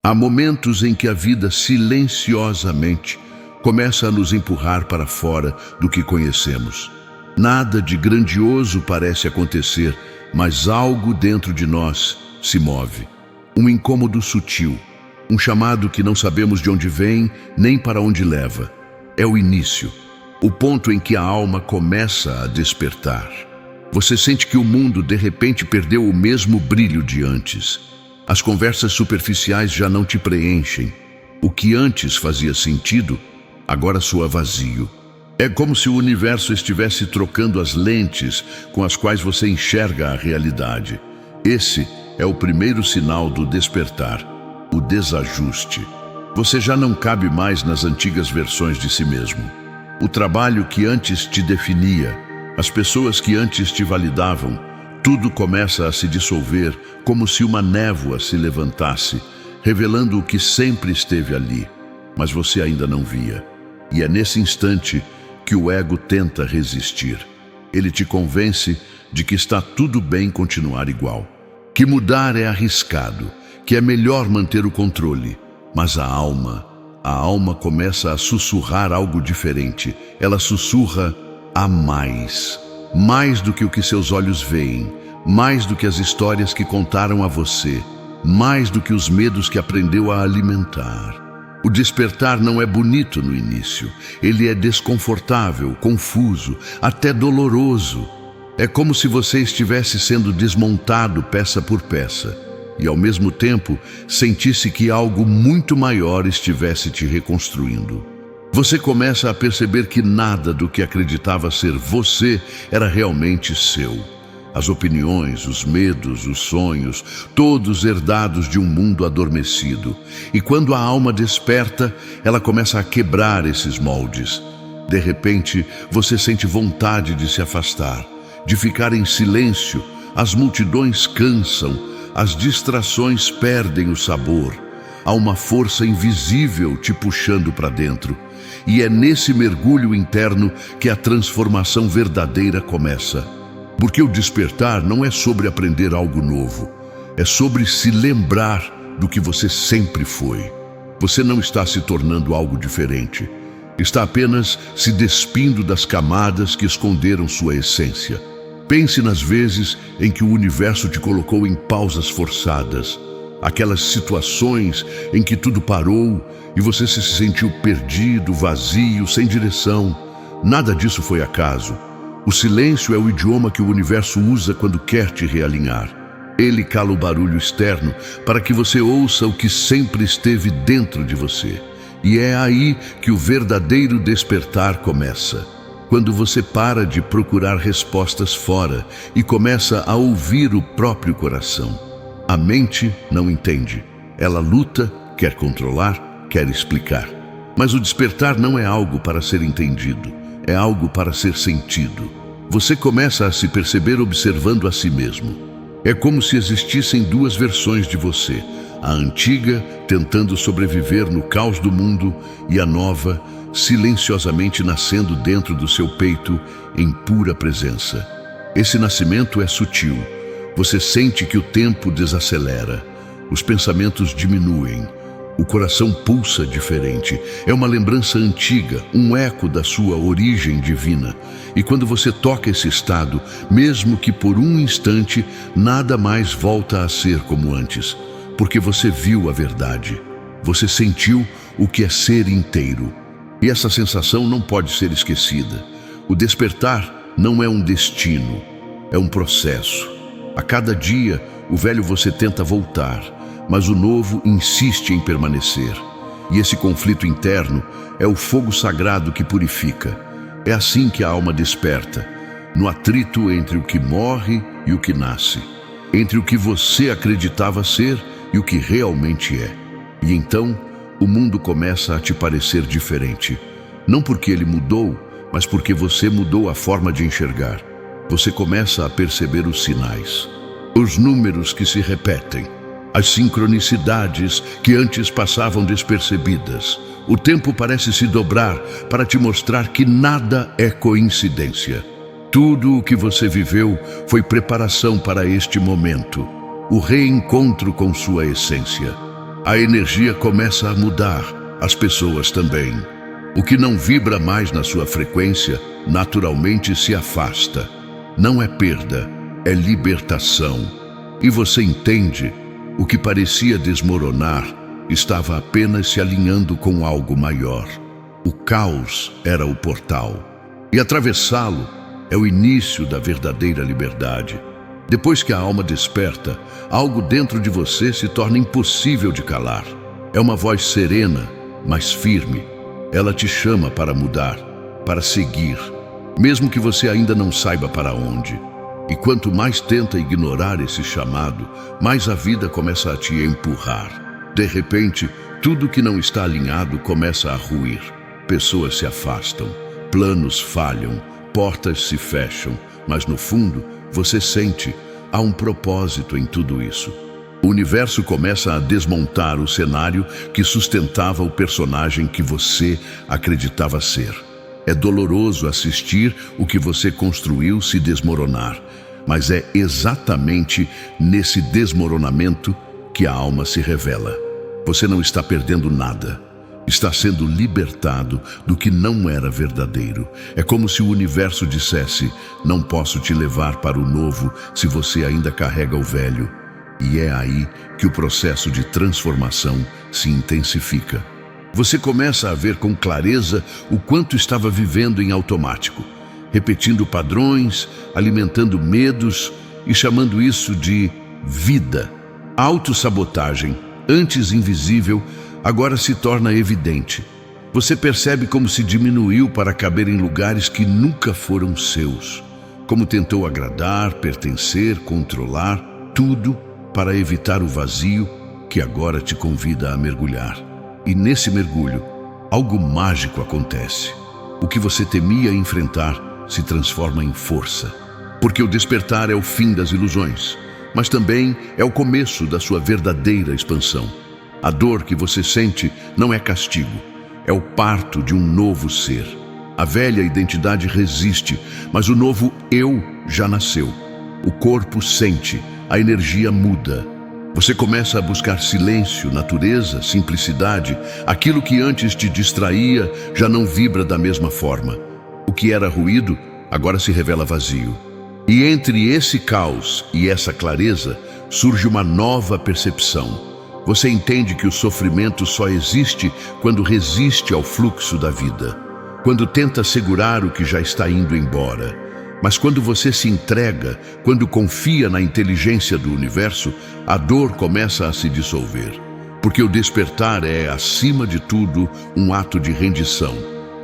Há momentos em que a vida silenciosamente começa a nos empurrar para fora do que conhecemos. Nada de grandioso parece acontecer, mas algo dentro de nós se move. Um incômodo sutil, um chamado que não sabemos de onde vem nem para onde leva. É o início, o ponto em que a alma começa a despertar. Você sente que o mundo de repente perdeu o mesmo brilho de antes. As conversas superficiais já não te preenchem. O que antes fazia sentido, agora soa vazio. É como se o universo estivesse trocando as lentes com as quais você enxerga a realidade. Esse é o primeiro sinal do despertar, o desajuste. Você já não cabe mais nas antigas versões de si mesmo. O trabalho que antes te definia, as pessoas que antes te validavam, tudo começa a se dissolver como se uma névoa se levantasse, revelando o que sempre esteve ali, mas você ainda não via. E é nesse instante que o ego tenta resistir. Ele te convence de que está tudo bem continuar igual, que mudar é arriscado, que é melhor manter o controle. Mas a alma começa a sussurrar algo diferente. Ela sussurra a mais. Mais do que o que seus olhos veem, mais do que as histórias que contaram a você, mais do que os medos que aprendeu a alimentar. O despertar não é bonito no início. Ele é desconfortável, confuso, até doloroso. É como se você estivesse sendo desmontado peça por peça e, ao mesmo tempo, sentisse que algo muito maior estivesse te reconstruindo. Você começa a perceber que nada do que acreditava ser você era realmente seu. As opiniões, os medos, os sonhos, todos herdados de um mundo adormecido. E quando a alma desperta, ela começa a quebrar esses moldes. De repente, você sente vontade de se afastar, de ficar em silêncio. As multidões cansam, as distrações perdem o sabor. Há uma força invisível te puxando para dentro. E é nesse mergulho interno que a transformação verdadeira começa. Porque o despertar não é sobre aprender algo novo. É sobre se lembrar do que você sempre foi. Você não está se tornando algo diferente. Está apenas se despindo das camadas que esconderam sua essência. Pense nas vezes em que o universo te colocou em pausas forçadas. Aquelas situações em que tudo parou e você se sentiu perdido, vazio, sem direção. Nada disso foi acaso. O silêncio é o idioma que o universo usa quando quer te realinhar. Ele cala o barulho externo para que você ouça o que sempre esteve dentro de você. E é aí que o verdadeiro despertar começa. Quando você para de procurar respostas fora e começa a ouvir o próprio coração. A mente não entende. Ela luta, quer controlar, quer explicar. Mas o despertar não é algo para ser entendido, é algo para ser sentido. Você começa a se perceber observando a si mesmo. É como se existissem duas versões de você, a antiga tentando sobreviver no caos do mundo e a nova silenciosamente nascendo dentro do seu peito em pura presença. Esse nascimento é sutil. Você sente que o tempo desacelera, os pensamentos diminuem, o coração pulsa diferente. É uma lembrança antiga, um eco da sua origem divina. E quando você toca esse estado, mesmo que por um instante, nada mais volta a ser como antes, porque você viu a verdade. Você sentiu o que é ser inteiro. E essa sensação não pode ser esquecida. O despertar não é um destino, é um processo. A cada dia, o velho você tenta voltar, mas o novo insiste em permanecer. E esse conflito interno é o fogo sagrado que purifica. É assim que a alma desperta, no atrito entre o que morre e o que nasce, entre o que você acreditava ser e o que realmente é. E então, o mundo começa a te parecer diferente. Não porque ele mudou, mas porque você mudou a forma de enxergar. Você começa a perceber os sinais, os números que se repetem, as sincronicidades que antes passavam despercebidas. O tempo parece se dobrar para te mostrar que nada é coincidência. Tudo o que você viveu foi preparação para este momento, o reencontro com sua essência. A energia começa a mudar, as pessoas também. O que não vibra mais na sua frequência, naturalmente se afasta. Não é perda, é libertação. E você entende, o que parecia desmoronar estava apenas se alinhando com algo maior. O caos era o portal. E atravessá-lo é o início da verdadeira liberdade. Depois que a alma desperta, algo dentro de você se torna impossível de calar. É uma voz serena, mas firme. Ela te chama para mudar, para seguir, mesmo que você ainda não saiba para onde. E quanto mais tenta ignorar esse chamado, mais a vida começa a te empurrar. De repente, tudo que não está alinhado começa a ruir. Pessoas se afastam, planos falham, portas se fecham, mas no fundo, você sente, há um propósito em tudo isso. O universo começa a desmontar o cenário que sustentava o personagem que você acreditava ser. É doloroso assistir o que você construiu se desmoronar, mas é exatamente nesse desmoronamento que a alma se revela. Você não está perdendo nada. Está sendo libertado do que não era verdadeiro. É como se o universo dissesse: não posso te levar para o novo se você ainda carrega o velho. E é aí que o processo de transformação se intensifica. Você começa a ver com clareza o quanto estava vivendo em automático, repetindo padrões, alimentando medos e chamando isso de vida. A autossabotagem, antes invisível, agora se torna evidente. Você percebe como se diminuiu para caber em lugares que nunca foram seus. Como tentou agradar, pertencer, controlar, tudo para evitar o vazio que agora te convida a mergulhar. E nesse mergulho, algo mágico acontece. O que você temia enfrentar se transforma em força. Porque o despertar é o fim das ilusões, mas também é o começo da sua verdadeira expansão. A dor que você sente não é castigo, é o parto de um novo ser. A velha identidade resiste, mas o novo eu já nasceu. O corpo sente, a energia muda. Você começa a buscar silêncio, natureza, simplicidade. Aquilo que antes te distraía já não vibra da mesma forma. O que era ruído agora se revela vazio. E entre esse caos e essa clareza surge uma nova percepção. Você entende que o sofrimento só existe quando resiste ao fluxo da vida, quando tenta segurar o que já está indo embora. Mas quando você se entrega, quando confia na inteligência do universo, a dor começa a se dissolver. Porque o despertar é, acima de tudo, um ato de rendição.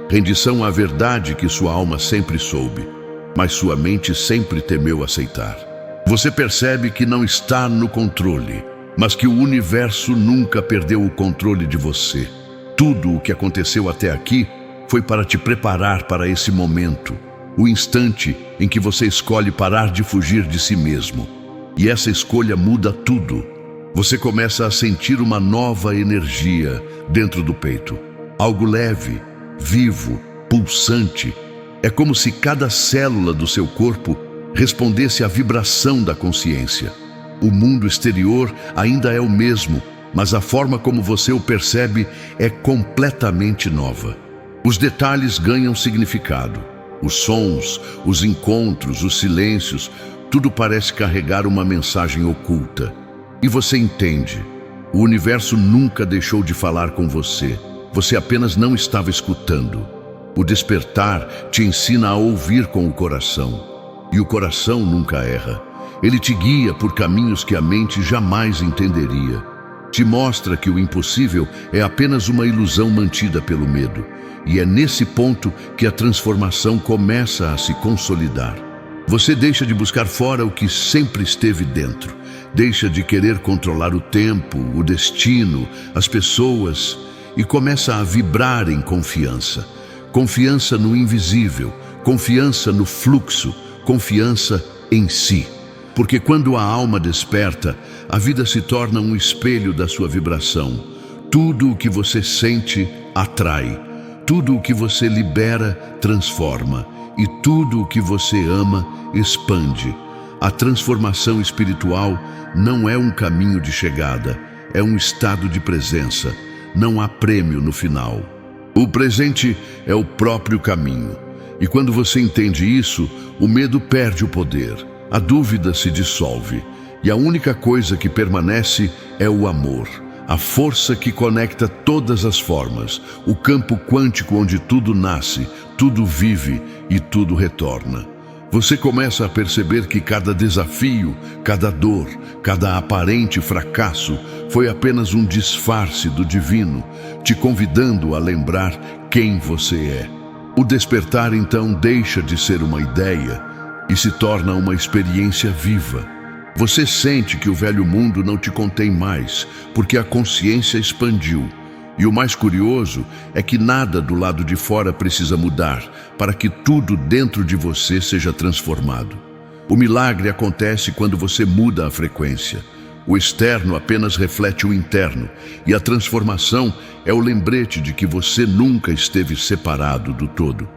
Rendição à verdade que sua alma sempre soube, mas sua mente sempre temeu aceitar. Você percebe que não está no controle, mas que o universo nunca perdeu o controle de você. Tudo o que aconteceu até aqui foi para te preparar para esse momento, o instante em que você escolhe parar de fugir de si mesmo. E essa escolha muda tudo. Você começa a sentir uma nova energia dentro do peito. Algo leve, vivo, pulsante. É como se cada célula do seu corpo respondesse à vibração da consciência. O mundo exterior ainda é o mesmo, mas a forma como você o percebe é completamente nova. Os detalhes ganham significado. Os sons, os encontros, os silêncios, tudo parece carregar uma mensagem oculta. E você entende. O universo nunca deixou de falar com você. Você apenas não estava escutando. O despertar te ensina a ouvir com o coração. E o coração nunca erra. Ele te guia por caminhos que a mente jamais entenderia. Te mostra que o impossível é apenas uma ilusão mantida pelo medo. E é nesse ponto que a transformação começa a se consolidar. Você deixa de buscar fora o que sempre esteve dentro. Deixa de querer controlar o tempo, o destino, as pessoas e começa a vibrar em confiança. Confiança no invisível, confiança no fluxo, confiança em si. Porque quando a alma desperta, a vida se torna um espelho da sua vibração. Tudo o que você sente atrai. Tudo o que você libera transforma. E tudo o que você ama expande. A transformação espiritual não é um caminho de chegada, é um estado de presença. Não há prêmio no final. O presente é o próprio caminho. E quando você entende isso, o medo perde o poder, a dúvida se dissolve. E a única coisa que permanece é o amor, a força que conecta todas as formas, o campo quântico onde tudo nasce, tudo vive e tudo retorna. Você começa a perceber que cada desafio, cada dor, cada aparente fracasso foi apenas um disfarce do divino, te convidando a lembrar quem você é. O despertar então deixa de ser uma ideia e se torna uma experiência viva. Você sente que o velho mundo não te contém mais, porque a consciência expandiu. E o mais curioso é que nada do lado de fora precisa mudar para que tudo dentro de você seja transformado. O milagre acontece quando você muda a frequência. O externo apenas reflete o interno, e a transformação é o lembrete de que você nunca esteve separado do todo.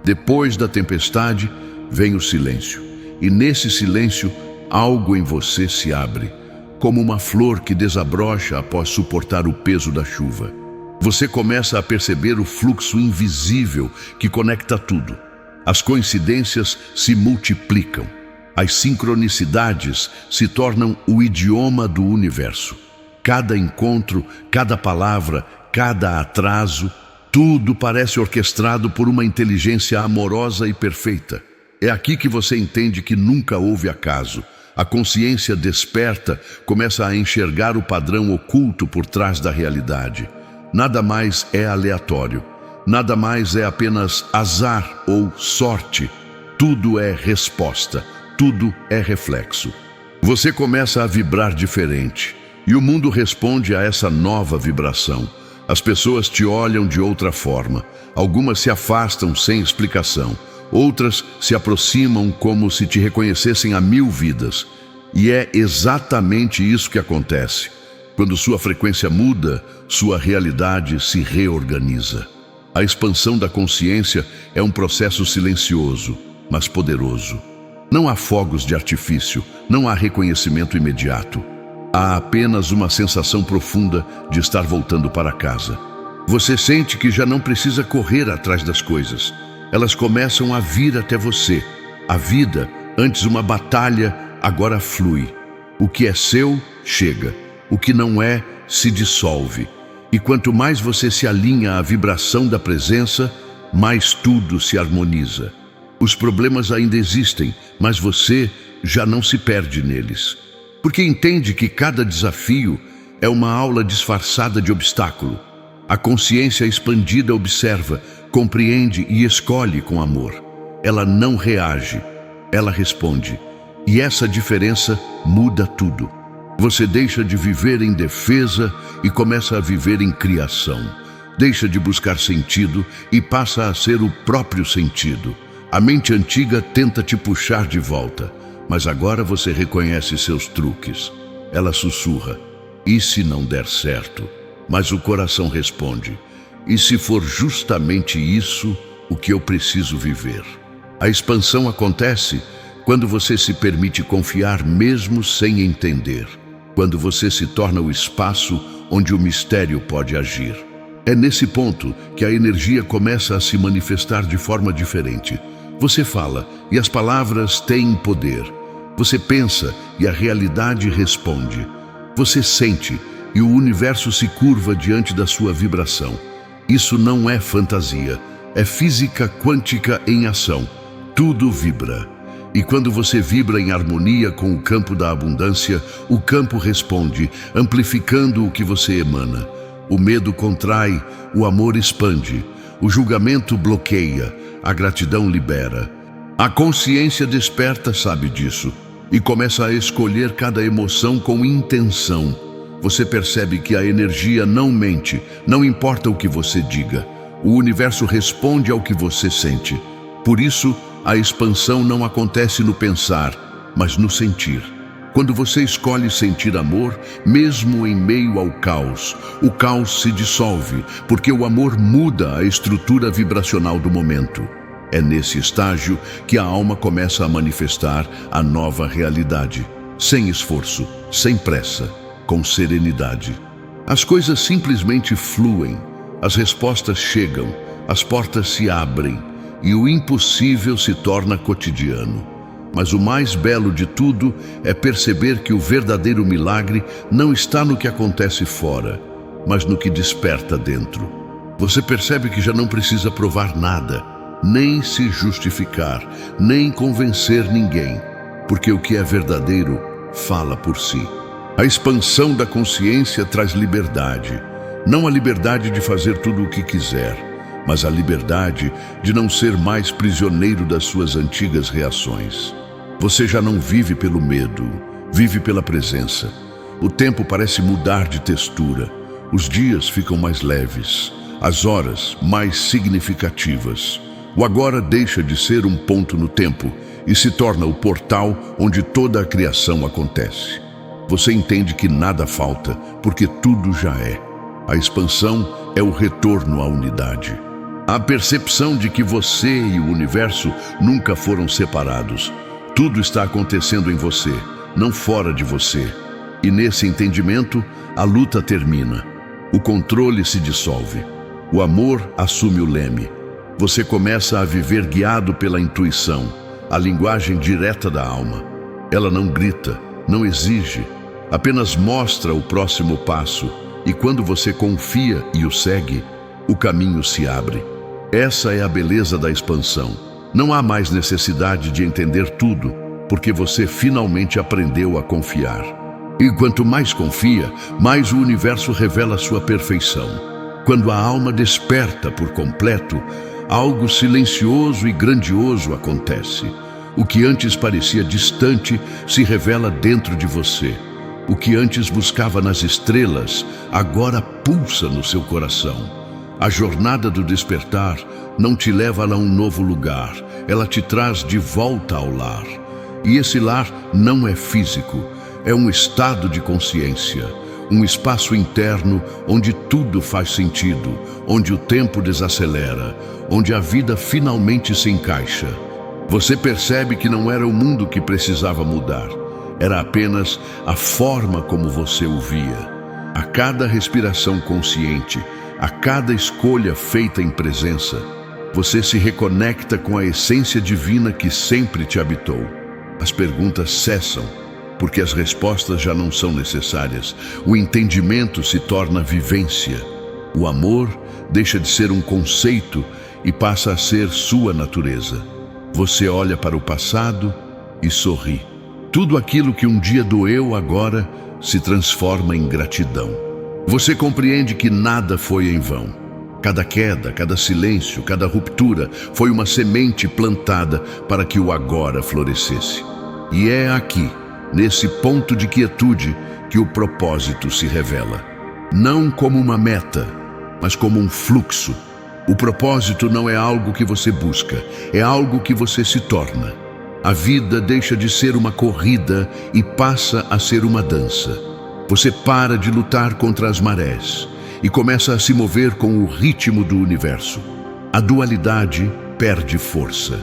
Depois da tempestade, vem o silêncio, e nesse silêncio, algo em você se abre, como uma flor que desabrocha após suportar o peso da chuva. Você começa a perceber o fluxo invisível que conecta tudo. As coincidências se multiplicam. As sincronicidades se tornam o idioma do universo. Cada encontro, cada palavra, cada atraso, tudo parece orquestrado por uma inteligência amorosa e perfeita. É aqui que você entende que nunca houve acaso. A consciência desperta começa a enxergar o padrão oculto por trás da realidade. Nada mais é aleatório. Nada mais é apenas azar ou sorte. Tudo é resposta. Tudo é reflexo. Você começa a vibrar diferente. E o mundo responde a essa nova vibração. As pessoas te olham de outra forma. Algumas se afastam sem explicação. Outras se aproximam como se te reconhecessem há 1000 vidas. E é exatamente isso que acontece. Quando sua frequência muda, sua realidade se reorganiza. A expansão da consciência é um processo silencioso, mas poderoso. Não há fogos de artifício, não há reconhecimento imediato. Há apenas uma sensação profunda de estar voltando para casa. Você sente que já não precisa correr atrás das coisas. Elas começam a vir até você. A vida, antes uma batalha, agora flui. O que é seu, chega. O que não é, se dissolve. E quanto mais você se alinha à vibração da presença, mais tudo se harmoniza. Os problemas ainda existem, mas você já não se perde neles. Porque entende que cada desafio é uma aula disfarçada de obstáculo. A consciência expandida observa, compreende e escolhe com amor. Ela não reage, ela responde. E essa diferença muda tudo. Você deixa de viver em defesa e começa a viver em criação. Deixa de buscar sentido e passa a ser o próprio sentido. A mente antiga tenta te puxar de volta, mas agora você reconhece seus truques. Ela sussurra, e se não der certo? Mas o coração responde, e se for justamente isso o que eu preciso viver? A expansão acontece quando você se permite confiar mesmo sem entender. Quando você se torna o espaço onde o mistério pode agir. É nesse ponto que a energia começa a se manifestar de forma diferente. Você fala e as palavras têm poder. Você pensa e a realidade responde. Você sente e o universo se curva diante da sua vibração. Isso não é fantasia, é física quântica em ação. Tudo vibra. E quando você vibra em harmonia com o campo da abundância, o campo responde, amplificando o que você emana. O medo contrai, o amor expande, o julgamento bloqueia, a gratidão libera. A consciência desperta sabe disso e começa a escolher cada emoção com intenção. Você percebe que a energia não mente, não importa o que você diga. O universo responde ao que você sente. Por isso, a expansão não acontece no pensar, mas no sentir. Quando você escolhe sentir amor, mesmo em meio ao caos, o caos se dissolve, porque o amor muda a estrutura vibracional do momento. É nesse estágio que a alma começa a manifestar a nova realidade, sem esforço, sem pressa, com serenidade. As coisas simplesmente fluem, as respostas chegam, as portas se abrem e o impossível se torna cotidiano. Mas o mais belo de tudo é perceber que o verdadeiro milagre não está no que acontece fora, mas no que desperta dentro. Você percebe que já não precisa provar nada, nem se justificar, nem convencer ninguém, porque o que é verdadeiro fala por si. A expansão da consciência traz liberdade, não a liberdade de fazer tudo o que quiser, mas a liberdade de não ser mais prisioneiro das suas antigas reações. Você já não vive pelo medo, vive pela presença. O tempo parece mudar de textura, os dias ficam mais leves, as horas mais significativas. O agora deixa de ser um ponto no tempo e se torna o portal onde toda a criação acontece. Você entende que nada falta, porque tudo já é. A expansão é o retorno à unidade. A percepção de que você e o universo nunca foram separados. Tudo está acontecendo em você, não fora de você. E nesse entendimento, a luta termina. O controle se dissolve. O amor assume o leme. Você começa a viver guiado pela intuição, a linguagem direta da alma. Ela não grita, não exige, apenas mostra o próximo passo. E quando você confia e o segue, o caminho se abre. Essa é a beleza da expansão. Não há mais necessidade de entender tudo, porque você finalmente aprendeu a confiar. E quanto mais confia, mais o universo revela sua perfeição. Quando a alma desperta por completo, algo silencioso e grandioso acontece. O que antes parecia distante se revela dentro de você. O que antes buscava nas estrelas, agora pulsa no seu coração. A jornada do despertar não te leva a um novo lugar, ela te traz de volta ao lar. E esse lar não é físico, é um estado de consciência, um espaço interno onde tudo faz sentido, onde o tempo desacelera, onde a vida finalmente se encaixa. Você percebe que não era o mundo que precisava mudar, era apenas a forma como você o via. A cada respiração consciente, a cada escolha feita em presença, você se reconecta com a essência divina que sempre te habitou. As perguntas cessam, porque as respostas já não são necessárias. O entendimento se torna vivência. O amor deixa de ser um conceito e passa a ser sua natureza. Você olha para o passado e sorri. Tudo aquilo que um dia doeu agora se transforma em gratidão. Você compreende que nada foi em vão. Cada queda, cada silêncio, cada ruptura foi uma semente plantada para que o agora florescesse. E é aqui, nesse ponto de quietude, que o propósito se revela. Não como uma meta, mas como um fluxo. O propósito não é algo que você busca, é algo que você se torna. A vida deixa de ser uma corrida e passa a ser uma dança. Você para de lutar contra as marés e começa a se mover com o ritmo do universo. A dualidade perde força.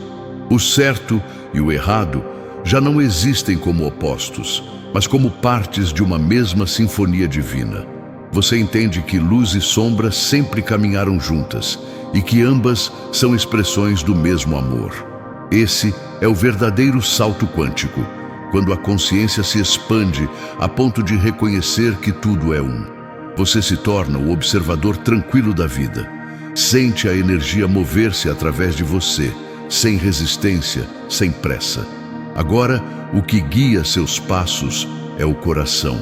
O certo e o errado já não existem como opostos, mas como partes de uma mesma sinfonia divina. Você entende que luz e sombra sempre caminharam juntas e que ambas são expressões do mesmo amor. Esse é o verdadeiro salto quântico, quando a consciência se expande a ponto de reconhecer que tudo é um. Você se torna o observador tranquilo da vida. Sente a energia mover-se através de você, sem resistência, sem pressa. Agora, o que guia seus passos é o coração.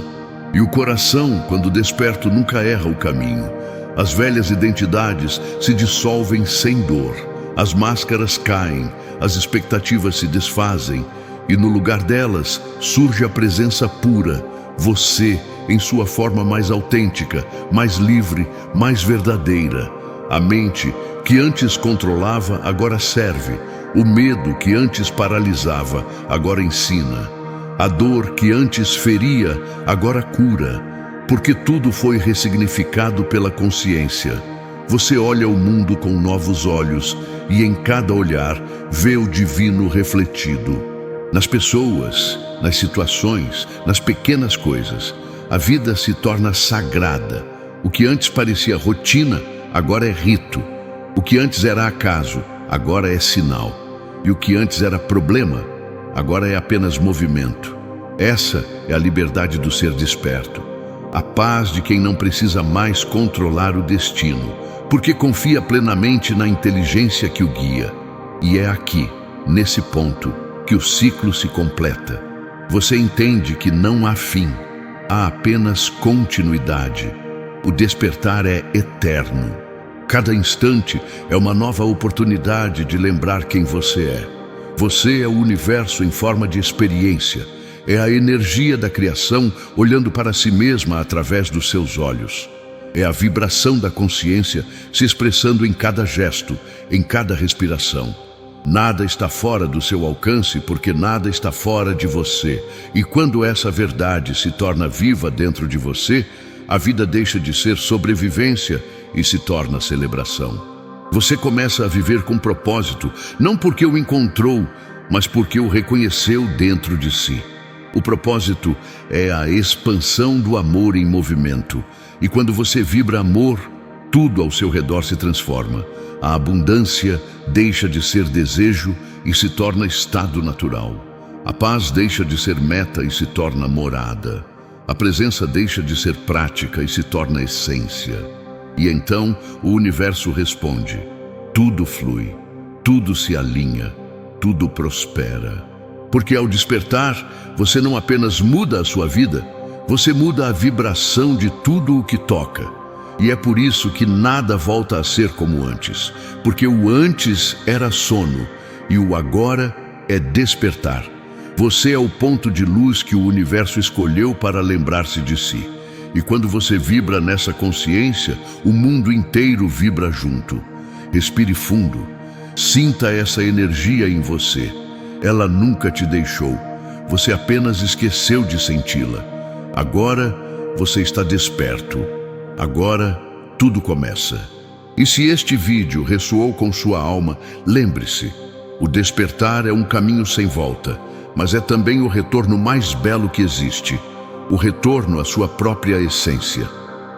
E o coração, quando desperto, nunca erra o caminho. As velhas identidades se dissolvem sem dor. As máscaras caem, as expectativas se desfazem e no lugar delas surge a presença pura, você em sua forma mais autêntica, mais livre, mais verdadeira. A mente que antes controlava agora serve, o medo que antes paralisava agora ensina, a dor que antes feria agora cura, porque tudo foi ressignificado pela consciência. Você olha o mundo com novos olhos e em cada olhar vê o divino refletido. Nas pessoas, nas situações, nas pequenas coisas, a vida se torna sagrada, O que antes parecia rotina, agora é rito. O que antes era acaso, agora é sinal. E o que antes era problema, agora é apenas movimento. Essa é a liberdade do ser desperto. A paz de quem não precisa mais controlar o destino, porque confia plenamente na inteligência que o guia. E é aqui, nesse ponto, que o ciclo se completa. Você entende que não há fim, há apenas continuidade. O despertar é eterno. Cada instante é uma nova oportunidade de lembrar quem você é. Você é o universo em forma de experiência. É a energia da criação olhando para si mesma através dos seus olhos. É a vibração da consciência se expressando em cada gesto, em cada respiração. Nada está fora do seu alcance porque nada está fora de você. E quando essa verdade se torna viva dentro de você, a vida deixa de ser sobrevivência e se torna celebração. Você começa a viver com propósito, não porque o encontrou, mas porque o reconheceu dentro de si. O propósito é a expansão do amor em movimento. E quando você vibra amor, tudo ao seu redor se transforma. A abundância deixa de ser desejo e se torna estado natural. A paz deixa de ser meta e se torna morada. A presença deixa de ser prática e se torna essência. E então o universo responde. Tudo flui, tudo se alinha, tudo prospera. Porque ao despertar, você não apenas muda a sua vida, você muda a vibração de tudo o que toca. E é por isso que nada volta a ser como antes. Porque o antes era sono e o agora é despertar. Você é o ponto de luz que o universo escolheu para lembrar-se de si. E quando você vibra nessa consciência, o mundo inteiro vibra junto. Respire fundo. Sinta essa energia em você. Ela nunca te deixou. Você apenas esqueceu de senti-la. Agora você está desperto. Agora tudo começa. E se este vídeo ressoou com sua alma, lembre-se, o despertar é um caminho sem volta, mas é também o retorno mais belo que existe. O retorno à sua própria essência.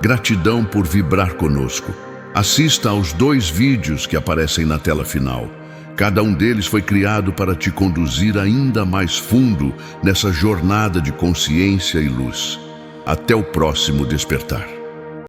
Gratidão por vibrar conosco. Assista aos 2 vídeos que aparecem na tela final. Cada um deles foi criado para te conduzir ainda mais fundo nessa jornada de consciência e luz. Até o próximo despertar.